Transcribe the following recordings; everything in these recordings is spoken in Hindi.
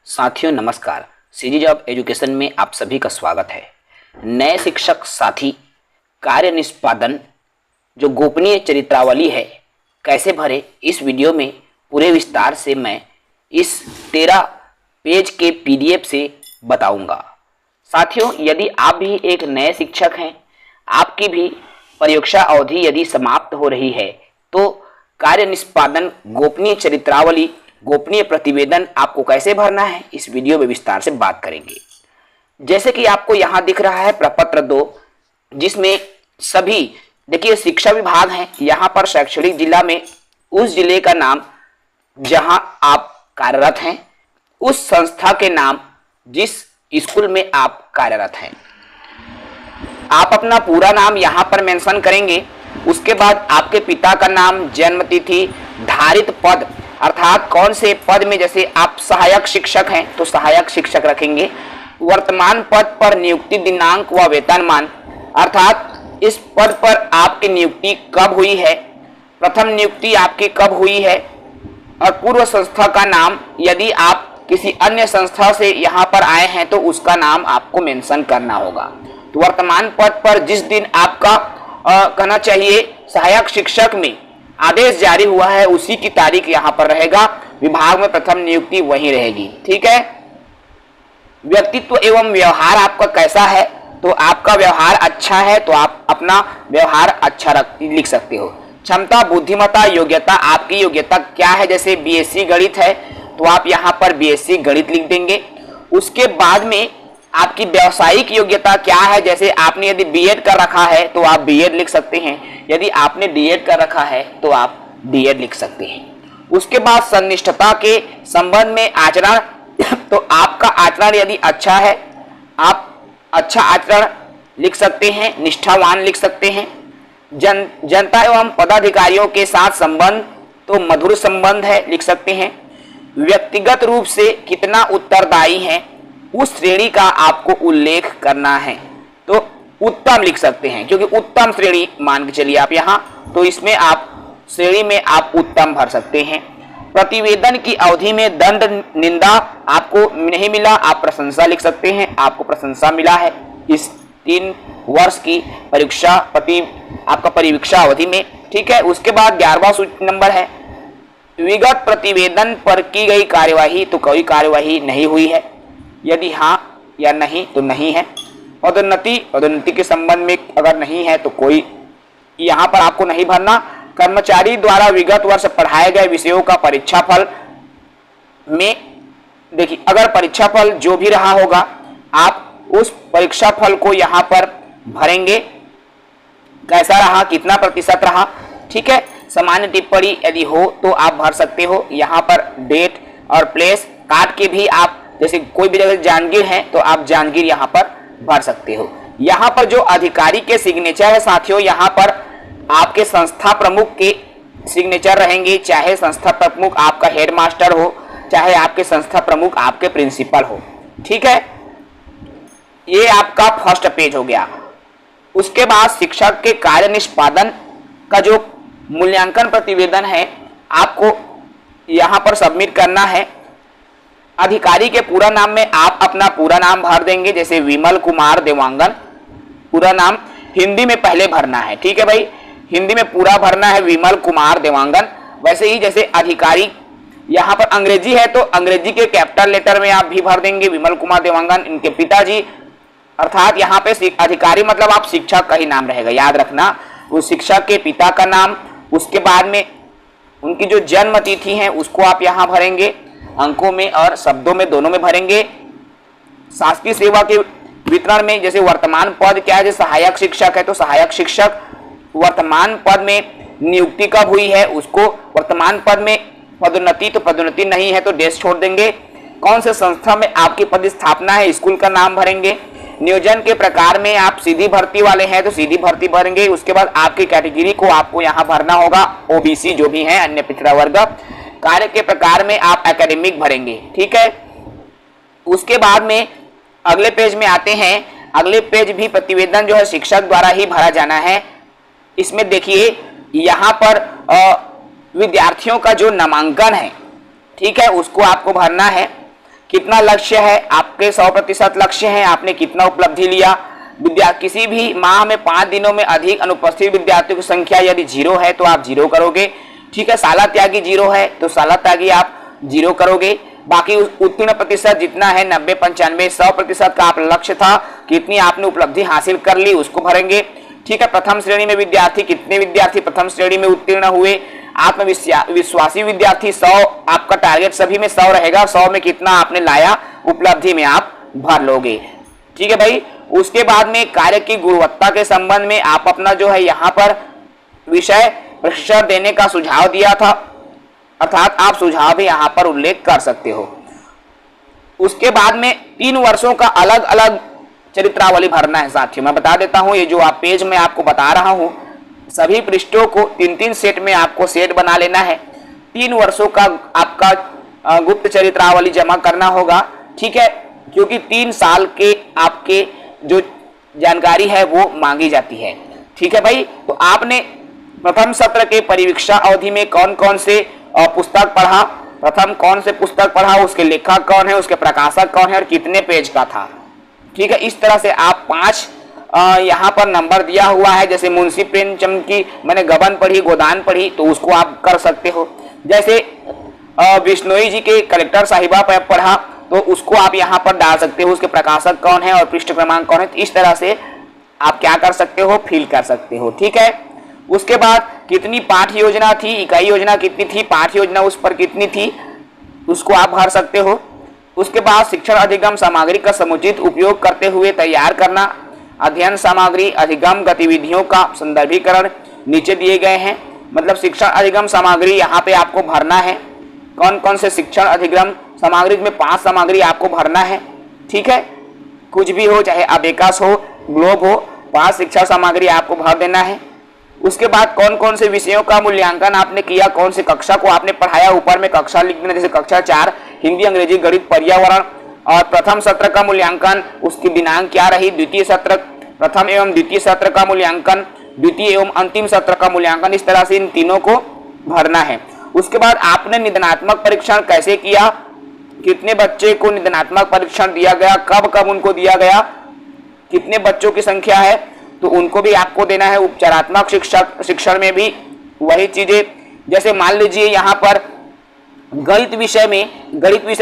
साथियों नमस्कार। सीजी जॉब एजुकेशन में आप सभी का स्वागत है। नए शिक्षक साथी कार्य निष्पादन जो गोपनीय चरित्रावली है कैसे भरे, इस वीडियो में पूरे विस्तार से मैं इस 13 पेज के पीडीएफ से बताऊंगा। साथियों, यदि आप भी एक नए शिक्षक हैं, आपकी भी परीक्षा अवधि यदि समाप्त हो रही है, तो कार्य निष्पादन गोपनीय चरित्रावली गोपनीय प्रतिवेदन आपको कैसे भरना है, इस वीडियो में विस्तार से बात करेंगे। जैसे कि आपको यहाँ दिख रहा है प्रपत्र 2, जिसमें सभी देखिए शिक्षा विभाग है। यहाँ पर शैक्षणिक जिला में उस जिले का नाम जहां आप कार्यरत हैं, उस संस्था के नाम जिस स्कूल में आप कार्यरत हैं, आप अपना पूरा नाम यहाँ पर मेंशन करेंगे। उसके बाद आपके पिता का नाम, जन्म तिथि, धारित पद अर्थात कौन से पद में, जैसे आप सहायक शिक्षक हैं तो सहायक शिक्षक रखेंगे। वर्तमान पद पर नियुक्ति दिनांक व वेतनमान अर्थात इस पद पर आपकी नियुक्ति कब हुई है, प्रथम नियुक्ति आपकी कब हुई है, और पूर्व संस्था का नाम। यदि आप किसी अन्य संस्था से यहाँ पर आए हैं तो उसका नाम आपको मेंशन करना होगा। तो वर्तमान पद पर जिस दिन आपका कहना चाहिए सहायक शिक्षक में आदेश जारी हुआ है, उसी की तारीख यहाँ पर रहेगा। विभाग में प्रथम नियुक्ति वही रहेगी। ठीक है। व्यक्तित्व एवं व्यवहार आपका कैसा है, तो आपका व्यवहार अच्छा है तो आप अपना व्यवहार अच्छा लिख सकते हो। क्षमता, बुद्धिमत्ता, योग्यता, आपकी योग्यता क्या है, जैसे बीएससी गणित है तो आप यहाँ पर बीएससी गणित लिख देंगे। उसके बाद में आपकी व्यावसायिक योग्यता क्या है, जैसे आपने यदि बीएड कर रखा है तो आप बीएड लिख सकते हैं, यदि आपने डीएड कर रखा है तो आप डीएड लिख सकते हैं। उसके बाद सन्निष्ठता के संबंध में आचरण, तो आपका आचरण यदि अच्छा है आप अच्छा आचरण लिख सकते हैं, निष्ठावान लिख सकते हैं। जनता एवं पदाधिकारियों के साथ संबंध, तो मधुर संबंध है लिख सकते हैं। व्यक्तिगत रूप से कितना उत्तरदायी है, उस श्रेणी का आपको उल्लेख करना है, तो उत्तम लिख सकते हैं, क्योंकि उत्तम श्रेणी मान के चलिए आप यहाँ, तो इसमें आप श्रेणी में आप उत्तम भर सकते हैं। प्रतिवेदन की अवधि में दंड निंदा आपको नहीं मिला, आप प्रशंसा लिख सकते हैं, आपको प्रशंसा मिला है इस 3 वर्ष की परीक्षा आपका परीक्षा अवधि में। ठीक है। उसके बाद 11वां सूची नंबर है विगत प्रतिवेदन पर की गई कार्यवाही, तो कोई कार्यवाही नहीं हुई है, यदि हाँ या नहीं तो नहीं है। पदोन्नति के संबंध में अगर नहीं है तो कोई यहाँ पर आपको नहीं भरना। कर्मचारी द्वारा विगत वर्ष पढ़ाए गए विषयों का परीक्षा फल में, देखिए अगर परीक्षा फल जो भी रहा होगा आप उस परीक्षा फल को यहाँ पर भरेंगे, कैसा रहा, कितना प्रतिशत रहा। ठीक है। सामान्य टिप्पणी यदि हो तो आप भर सकते हो। यहाँ पर डेट और प्लेस काट के भी आप, जैसे कोई भी जगह जांजगीर है तो आप जांजगीर यहाँ पर भर सकते हो। यहाँ पर जो अधिकारी के सिग्नेचर है साथियों, यहाँ पर आपके संस्था प्रमुख के सिग्नेचर रहेंगे, चाहे संस्था प्रमुख आपका हेडमास्टर हो, चाहे आपके संस्था प्रमुख आपके प्रिंसिपल हो। ठीक है। ये आपका फर्स्ट पेज हो गया। उसके बाद शिक्षक के कार्य निष्पादन का जो मूल्यांकन प्रतिवेदन है आपको यहाँ पर सबमिट करना है। अधिकारी के पूरा नाम में आप अपना पूरा नाम भर देंगे, जैसे विमल कुमार देवांगन, पूरा नाम हिंदी में पहले भरना है। ठीक है भाई, हिंदी में पूरा भरना है विमल कुमार देवांगन। वैसे ही जैसे अधिकारी यहाँ पर अंग्रेजी है तो अंग्रेजी के कैपिटल लेटर में आप भी भर देंगे विमल कुमार देवांगन, इनके पिताजी, अर्थात यहाँ पे अधिकारी मतलब आप शिक्षक का ही नाम रहेगा, याद रखना। उस शिक्षक के पिता का नाम, उसके बाद में उनकी जो जन्म तिथि है उसको आप यहाँ भरेंगे, अंकों में और शब्दों में दोनों में भरेंगे। शासकीय सेवा के वितरण में जैसे वर्तमान पद क्या है, जैसे सहायक शिक्षक है तो सहायक शिक्षक, वर्तमान पद में नियुक्ति कब हुई है उसको, वर्तमान पद में पदोन्नति तो पदोन्नति नहीं है तो डेश छोड़ देंगे। कौन से संस्था में आपकी पदस्थापना है, स्कूल का नाम भरेंगे। नियोजन के प्रकार में आप सीधी भर्ती वाले हैं तो सीधी भर्ती भरेंगे। उसके बाद आपकी कैटेगरी को आपको यहाँ भरना होगा, ओबीसी जो भी है, अन्य पिछड़ा वर्ग। कार्य के प्रकार में आप एकेडमिक भरेंगे। ठीक है। उसके बाद में अगले पेज में आते हैं। अगले पेज भी प्रतिवेदन जो है शिक्षक द्वारा ही भरा जाना है। इसमें देखिए यहाँ पर विद्यार्थियों का जो नामांकन है, ठीक है, उसको आपको भरना है। कितना लक्ष्य है आपके, 100% लक्ष्य है, आपने कितना उपलब्धि लिया। किसी भी माह में 5 दिनों में अधिक अनुपस्थित विद्यार्थियों की संख्या यदि 0 है तो आप 0 करोगे, ठीक है। साला त्यागी 0 है तो साला त्यागी आप 0 करोगे। बाकी उत्तीर्ण प्रतिशत जितना है 90, 95, 100% का आप लक्ष्य था, कितनी आपने उपलब्धि हासिल कर ली उसको भरेंगे, ठीक है। प्रथम श्रेणी में विद्यार्थी, कितने विद्यार्थी प्रथम श्रेणी में उत्तीर्ण हुए। आत्मविश्वासी विद्यार्थी 100, आपका टारगेट सभी में 100 रहेगा, 100 में कितना आपने लाया उपलब्धि में आप भर लोगे, ठीक है भाई। उसके बाद में कार्य की गुणवत्ता के संबंध में आप अपना जो है यहाँ पर विषय प्रशिक्षण देने का सुझाव दिया था, अर्थात आप सुझाव भी यहाँ पर उल्लेख कर सकते हो। उसके बाद में 3 वर्षों का अलग अलग चरित्रावली भरना है साथियों। मैं बता देता हूँ, ये जो आप पेज में आपको बता रहा हूँ, सभी पृष्ठों को 3-3 सेट में आपको सेट बना लेना है। 3 वर्षों का आपका गुप्त चरित्रावली जमा करना होगा, ठीक है, क्योंकि 3 साल के आपके जो जानकारी है वो मांगी जाती है, ठीक है भाई। तो आपने प्रथम सत्र के परिवीक्षा अवधि में कौन कौन से पुस्तक पढ़ा, प्रथम कौन से पुस्तक पढ़ा, उसके लेखक कौन है, उसके प्रकाशक कौन है और कितने पेज का था, ठीक है। इस तरह से आप 5 यहाँ पर नंबर दिया हुआ है। जैसे मुंशी प्रेमचंद की मैंने गबन पढ़ी, गोदान पढ़ी, तो उसको आप कर सकते हो। जैसे बिश्नोई जी के कलेक्टर साहिबा पर पढ़ा, तो उसको आप यहाँ पर डाल सकते हो, उसके प्रकाशक कौन है और पृष्ठ क्रमांक कौन है। तो इस तरह से आप क्या कर सकते हो, फिल कर सकते हो, ठीक है। उसके बाद कितनी पाठ योजना थी, इकाई योजना कितनी थी, पाठ योजना उस पर कितनी थी, उसको आप भर सकते हो। उसके बाद शिक्षण अधिगम सामग्री का समुचित उपयोग करते हुए तैयार करना, अध्ययन सामग्री अधिगम गतिविधियों का संदर्भीकरण नीचे दिए गए हैं। मतलब शिक्षण अधिगम सामग्री यहाँ पे आपको भरना है, कौन कौन से शिक्षण अधिगम सामग्री में 5 सामग्री आपको भरना है, ठीक है। कुछ भी हो, चाहे अबेकस हो, ग्लोब हो, 5 शिक्षण सामग्री आपको भर देना है। उसके बाद कौन कौन से विषयों का मूल्यांकन आपने किया, कौन से कक्षा को आपने पढ़ाया, ऊपर में कक्षा लिख देना। जैसे कक्षा 4 हिंदी, अंग्रेजी, गणित, पर्यावरण, और प्रथम सत्र का मूल्यांकन उसकी दिनांक क्या रही, द्वितीय सत्र, प्रथम एवं द्वितीय सत्र का मूल्यांकन, द्वितीय एवं अंतिम सत्र का मूल्यांकन, इस तरह से इन तीनों को भरना है। उसके बाद आपने निदानात्मक परीक्षण कैसे किया, कितने बच्चे को निदानात्मक परीक्षण दिया गया, कब कब उनको दिया गया, कितने बच्चों की संख्या है, तो उनको भी आपको देना है। उपचारात्मक शिक्षण में भी वही चीजें, जैसे मान लीजिए यहाँ पर गणित विषय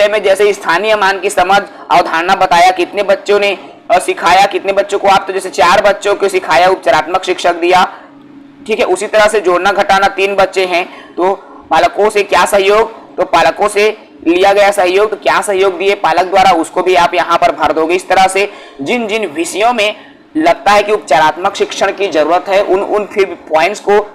में जैसे स्थानीय मान की समझ, अवधारणा बताया, कितने बच्चों ने सिखाया, कितने बच्चों को आप, तो जैसे 4 बच्चों को सिखाया, उपचारात्मक शिक्षक दिया, ठीक है। उसी तरह से जोड़ना घटाना, 3 बच्चे हैं तो पालकों से क्या सहयोग, तो पालकों से लिया गया सहयोग, तो क्या सहयोग दिए पालक द्वारा, उसको भी आप यहाँ पर भर दोगे। इस तरह से जिन जिन विषयों में लगता है कि उपचारात्मक शिक्षण की जरूरत है, उन फिर पॉइंट्स को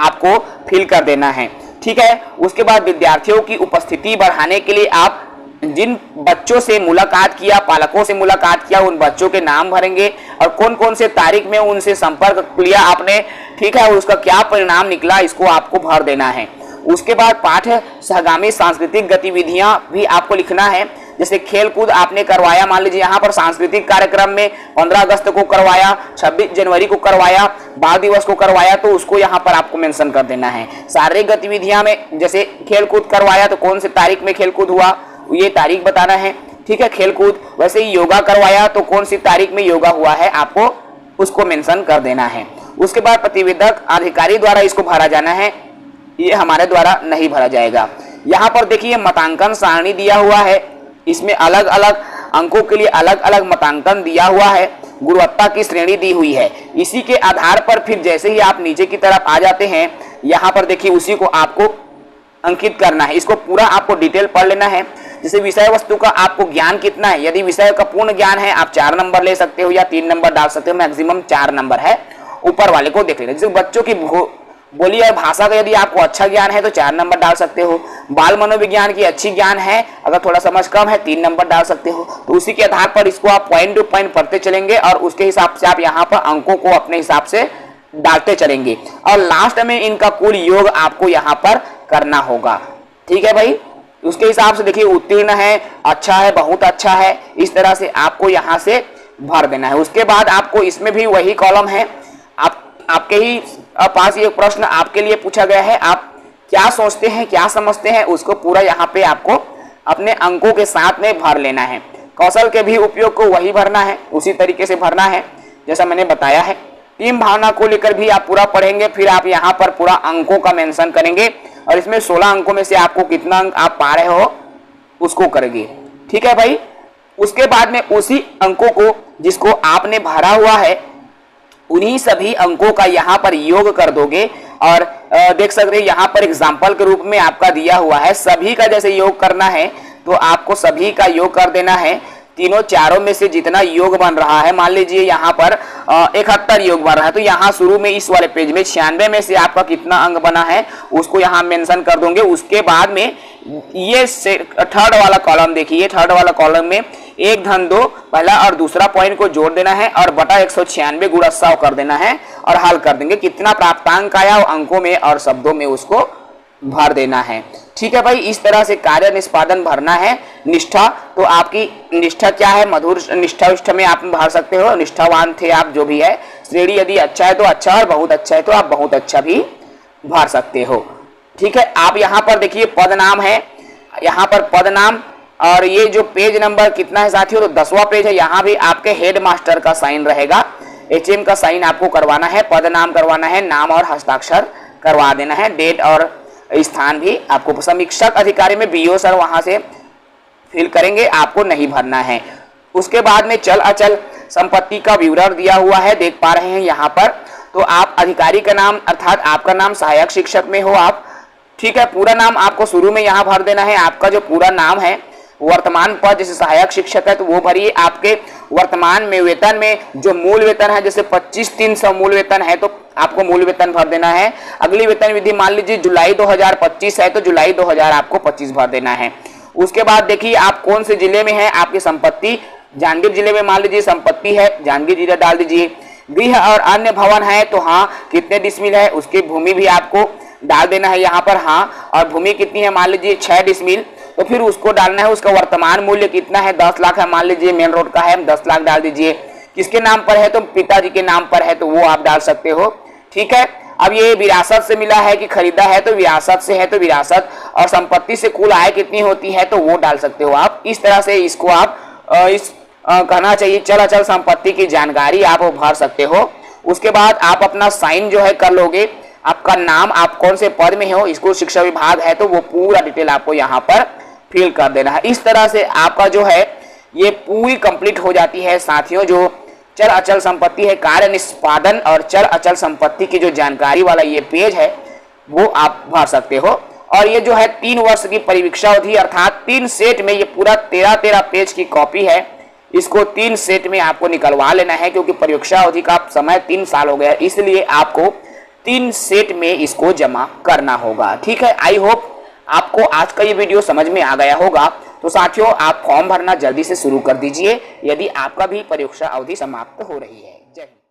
आपको फिल कर देना है, ठीक है। उसके बाद विद्यार्थियों की उपस्थिति बढ़ाने के लिए आप जिन बच्चों से मुलाकात किया, पालकों से मुलाकात किया, उन बच्चों के नाम भरेंगे और कौन कौन से तारीख में उनसे संपर्क लिया आपने, ठीक है, उसका क्या परिणाम निकला, इसको आपको भर देना है। उसके बाद पाठ सहगामी सांस्कृतिक गतिविधियां भी आपको लिखना है। जैसे खेल कूद आपने करवाया, मान लीजिए यहाँ पर सांस्कृतिक कार्यक्रम में 15 अगस्त को करवाया, 26 जनवरी को करवाया, बाल दिवस को करवाया, तो उसको यहाँ पर आपको मेंशन कर देना है। शारीरिक गतिविधियां में जैसे खेल कूद करवाया तो कौन से तारीख में खेल कूद हुआ, ये तारीख बताना है, ठीक है। खेल कूद, वैसे ही योगा करवाया तो कौन सी तारीख में योगा हुआ है, आपको उसको मेंशन कर देना है। उसके बाद प्रतिवेदक अधिकारी द्वारा इसको भरा जाना है, ये हमारे द्वारा नहीं भरा जाएगा। यहाँ पर देखिए मतांकन सारणी दिया हुआ है, इसमें अलग अलग अंकों के लिए अलग अलग मतांकन दिया हुआ है, गुणवत्ता की श्रेणी दी हुई है। इसी के आधार पर फिर जैसे ही आप नीचे की तरफ आ जाते हैं, यहाँ पर देखिए उसी को आपको अंकित करना है। इसको पूरा आपको डिटेल पढ़ लेना है। जैसे विषय वस्तु का आपको ज्ञान कितना है, यदि विषय का पूर्ण ज्ञान है आप 4 नंबर ले सकते हो या 3 नंबर डाल सकते हो, मैक्सिमम 4 नंबर है। ऊपर वाले को देख लेना। जैसे बच्चों की बोली और भाषा का यदि आपको अच्छा ज्ञान है तो 4 नंबर डाल सकते हो। बाल मनोविज्ञान की अच्छी ज्ञान है, अगर थोड़ा समझ कम है 3 नंबर डाल सकते हो। तो उसी के आधार पर इसको आप पॉइंट टू पॉइंट पढ़ते चलेंगे और उसके हिसाब से आप यहाँ पर अंकों को अपने हिसाब से डालते चलेंगे और लास्ट में इनका कुल योग आपको यहाँ पर करना होगा, ठीक है भाई। उसके हिसाब से देखिए उत्तीर्ण है, अच्छा है, बहुत अच्छा है, इस तरह से आपको यहाँ से भर देना है। उसके बाद आपको इसमें भी वही कॉलम है, आपके ही पास ये प्रश्न आपके लिए पूछा गया है, आप क्या सोचते हैं, क्या समझते हैं, उसको पूरा यहाँ पे आपको अपने अंकों के साथ में भर लेना है। कौशल के भी उपयोग को वही भरना है, उसी तरीके से भरना है जैसा मैंने बताया है। टीम भावना को लेकर भी आप पूरा पढ़ेंगे, फिर आप यहाँ पर पूरा अंकों का मेंशन करेंगे और इसमें 16 अंकों में से आपको कितना अंक आप पा रहे हो उसको करेंगे। ठीक है भाई। उसके बाद में उसी अंकों को जिसको आपने भरा हुआ है उन्हीं सभी अंकों का यहाँ पर योग कर दोगे और देख सकते हैं यहाँ पर एग्जाम्पल के रूप में आपका दिया हुआ है। सभी का जैसे योग करना है तो आपको सभी का योग कर देना है। तीनों चारों में से जितना योग बन रहा है, मान लीजिए यहाँ पर 71 योग बन रहा है, तो यहाँ शुरू में इस वाले पेज में 96 में से आपका कितना अंक बना है उसको यहाँ मेंशन कर दोगे। उसके बाद में ये थर्ड वाला कॉलम देखिए, थर्ड वाला कॉलम में 1 धन 2 पहला और दूसरा पॉइंट को जोड़ देना है और बटा 196 गुणा 100 कर देना है और हल कर देंगे। कितना प्राप्तांक आया वो अंकों में और शब्दों में उसको भर देना है। ठीक है भाई। इस तरह से कार्य निष्पादन भरना है। निष्ठा, तो आपकी निष्ठा क्या है, मधुर निष्ठा में आप भर सकते हो, निष्ठावान थे आप, जो भी है। श्रेणी यदि अच्छा है तो अच्छा और बहुत अच्छा है तो आप बहुत अच्छा भी भर सकते हो। ठीक है। आप यहाँ पर देखिए पद नाम है, यहाँ पर पद नाम और ये जो पेज नंबर कितना है साथियों, तो 10वां पेज है। यहाँ भी आपके हेड मास्टर का साइन रहेगा, HM का साइन आपको करवाना है, पद नाम करवाना है, नाम और हस्ताक्षर करवा देना है, डेट और स्थान भी आपको। समीक्षक अधिकारी में BO सर वहां से फिल करेंगे, आपको नहीं भरना है। उसके बाद में चल अचल संपत्ति का विवरण दिया हुआ है, देख पा रहे हैं यहाँ पर। तो आप अधिकारी का नाम अर्थात आपका नाम सहायक शिक्षक में हो आप। ठीक है। पूरा नाम आपको शुरू में यहाँ भर देना है। आपका जो पूरा नाम है, वर्तमान पद जैसे सहायक शिक्षक है तो वो भरिए। आपके वर्तमान में वेतन में जो मूल वेतन है, जैसे 25,300 मूल वेतन है तो आपको मूल वेतन भर देना है। अगली वेतन विधि मान लीजिए जुलाई 2025 है तो जुलाई 2000 आपको 25 भर देना है। उसके बाद देखिए आप कौन से जिले में है, आपकी संपत्ति जांजगीर जिले में मान लीजिए संपत्ति है, जांजगीर जिला डाल दीजिए। गृह और अन्य भवन है तो हाँ कितने डिसमिल है, उसकी भूमि भी आपको डाल देना है यहाँ पर। हाँ, और भूमि कितनी है, मान लीजिए 6 डिसमिल, तो फिर उसको डालना है। उसका वर्तमान मूल्य कितना है, 10 लाख है, मान लीजिए मेन रोड का है, 10 लाख डाल दीजिए। किसके नाम पर है, तो पिताजी के नाम पर है तो वो आप डाल सकते हो। ठीक है। अब ये विरासत से मिला है कि खरीदा है, तो विरासत से है तो विरासत, और संपत्ति से कुल आय कितनी होती है तो वो डाल सकते हो आप। इस तरह से इसको आप कहना चाहिए चल अचल संपत्ति की जानकारी आप भर सकते हो। उसके बाद आप अपना साइन जो है कर लोगे। आपका नाम, आप कौन से पद में हो, स्कूल शिक्षा विभाग है तो वो पूरा डिटेल आपको यहाँ पर फिल कर देना है। इस तरह से आपका जो है ये पूरी कंप्लीट हो जाती है साथियों। जो चल अचल संपत्ति है, कार्य निष्पादन और चल अचल संपत्ति की जो जानकारी वाला ये पेज है वो आप भर सकते हो। और ये जो है 3 वर्ष की परिवीक्षा अवधि अर्थात 3 सेट में ये पूरा 13 पेज की कॉपी है। इसको 3 सेट में आपको निकलवा लेना है क्योंकि परीक्षा अवधि का समय 3 साल हो गया, इसलिए आपको 3 सेट में इसको जमा करना होगा। ठीक है। आई होप आपको आज का ये वीडियो समझ में आ गया होगा। तो साथियों आप फॉर्म भरना जल्दी से शुरू कर दीजिए यदि आपका भी परीक्षा अवधि समाप्त हो रही है। जय हिंद।